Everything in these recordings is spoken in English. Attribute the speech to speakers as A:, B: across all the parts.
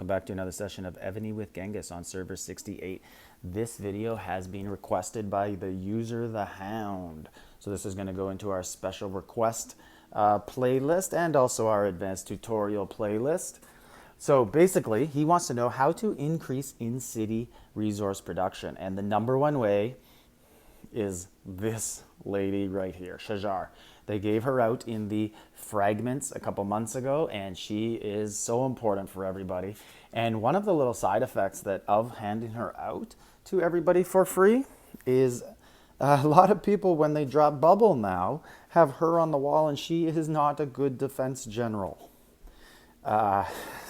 A: Welcome back to another session of Evony with Genghis on server 68. This video has been requested by the user the hound. So this is going to go into our special request playlist and also our advanced tutorial playlist. So basically, he wants to know how to increase in-city resource production. And the number one way is this lady right here, Shajar. They gave her out in the fragments a couple months ago, and she is so important for everybody. And one of the little side effects of handing her out to everybody for free is a lot of people, when they drop bubble now, have her on the wall, and she is not a good defense general.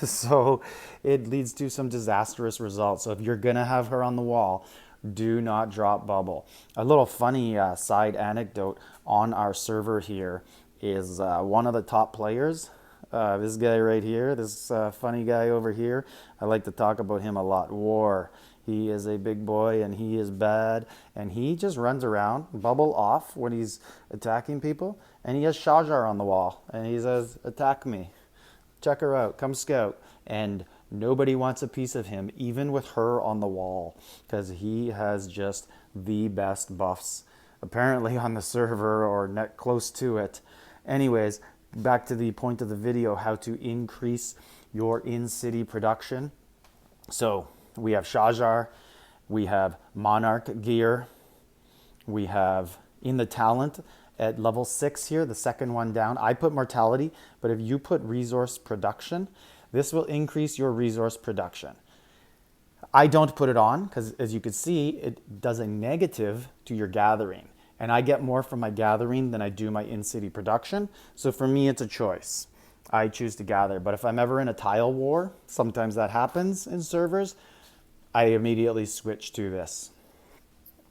A: So it leads to some disastrous results. So if you're gonna have her on the wall, do not drop bubble. A little funny side anecdote on our server here is one of the top players, this guy right here, this funny guy over here. I like to talk about him a lot. War. He is a big boy and he is bad, and he just runs around, bubble off when he's attacking people, and he has Shajar on the wall and he says, attack me, check her out, come scout. And nobody wants a piece of him, even with her on the wall, because he has just the best buffs, apparently, on the server or net close to it. Anyways, back to the point of the video, how to increase your in-city production. So we have Shajar, we have Monarch gear, we have in the talent at level 6 here, the second one down. I put mortality, but if you put resource production, this will increase your resource production. I don't put it on because, as you can see, it does a negative to your gathering. And I get more from my gathering than I do my in-city production. So for me, it's a choice. I choose to gather. But if I'm ever in a tile war, sometimes that happens in servers, I immediately switch to this.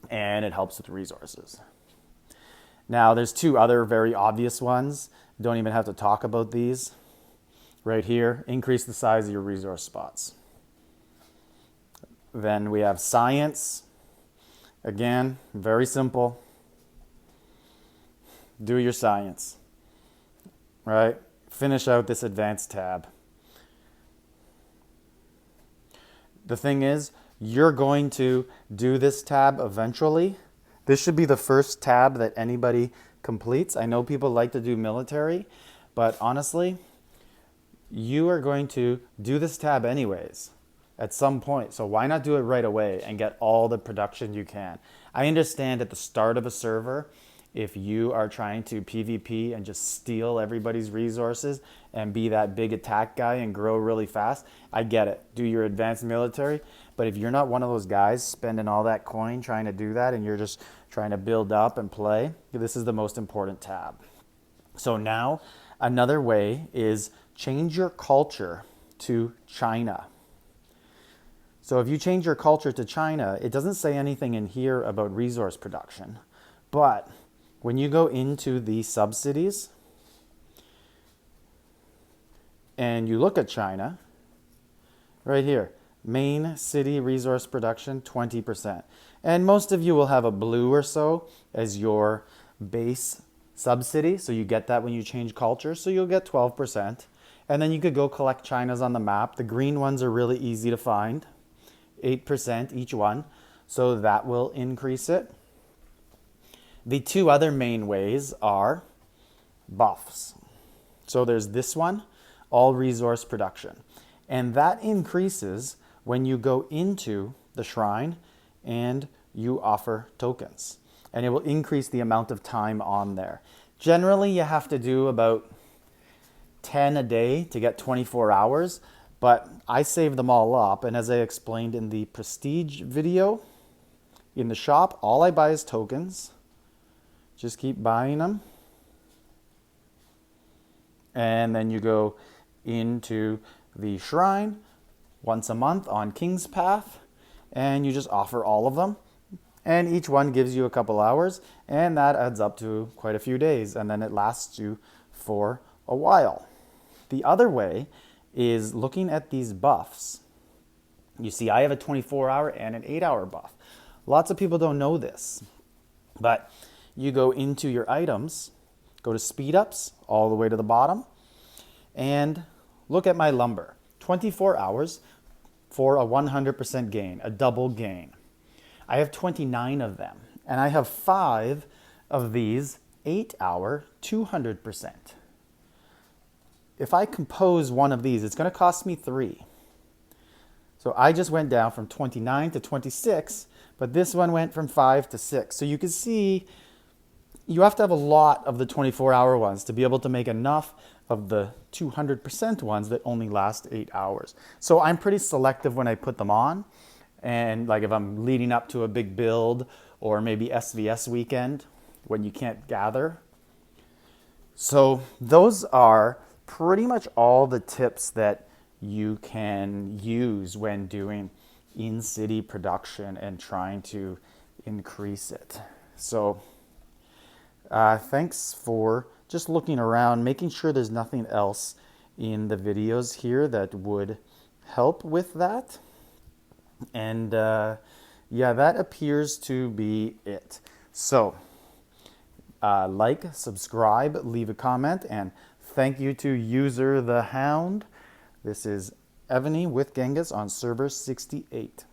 A: And it helps with resources. Now, there's two other very obvious ones. Don't even have to talk about these. Right here, increase the size of your resource spots. Then we have science. Again, very simple. Do your science, right? Finish out this advanced tab. The thing is, you're going to do this tab eventually. This should be the first tab that anybody completes. I know people like to do military, but honestly, you are going to do this tab anyways at some point. So why not do it right away and get all the production you can? I understand at the start of a server, if you are trying to PvP and just steal everybody's resources and be that big attack guy and grow really fast, I get it. Do your advanced military. But if you're not one of those guys spending all that coin trying to do that and you're just trying to build up and play, this is the most important tab. So now another way is change your culture to China. So if you change your culture to China, it doesn't say anything in here about resource production. But when you go into the subsidies and you look at China, right here, main city resource production, 20%. And most of you will have a blue or so as your base subsidy. So you get that when you change culture. So you'll get 12%. And then you could go collect China's on the map. The green ones are really easy to find, 8% each one. So that will increase it. The two other main ways are buffs. So there's this one, all resource production. And that increases when you go into the shrine and you offer tokens. And it will increase the amount of time on there. Generally, you have to do about 10 a day to get 24 hours, but I save them all up. And as I explained in the prestige video, in the shop, all I buy is tokens. Just keep buying them. And then you go into the shrine once a month on King's Path, and you just offer all of them. And each one gives you a couple hours, and that adds up to quite a few days, and then it lasts you for a while. The other way is looking at these buffs. You see, I have a 24-hour and an 8-hour buff. Lots of people don't know this, but you go into your items, go to speed ups all the way to the bottom, and look at my lumber. 24 hours for a 100% gain, a double gain. I have 29 of them, and I have 5 of these 8-hour 200%. If I compose one of these, it's going to cost me 3. So I just went down from 29 to 26, but this one went from 5 to 6. So you can see you have to have a lot of the 24-hour ones to be able to make enough of the 200% ones that only last 8 hours. So I'm pretty selective when I put them on. And like if I'm leading up to a big build or maybe SVS weekend when you can't gather. So those are pretty much all the tips that you can use when doing in-city production and trying to increase it. So thanks for just looking around, making sure there's nothing else in the videos here that would help with that. And yeah, that appears to be it. So like, subscribe, leave a comment, and thank you to user the hound. This is Evony with Genghis on server 68.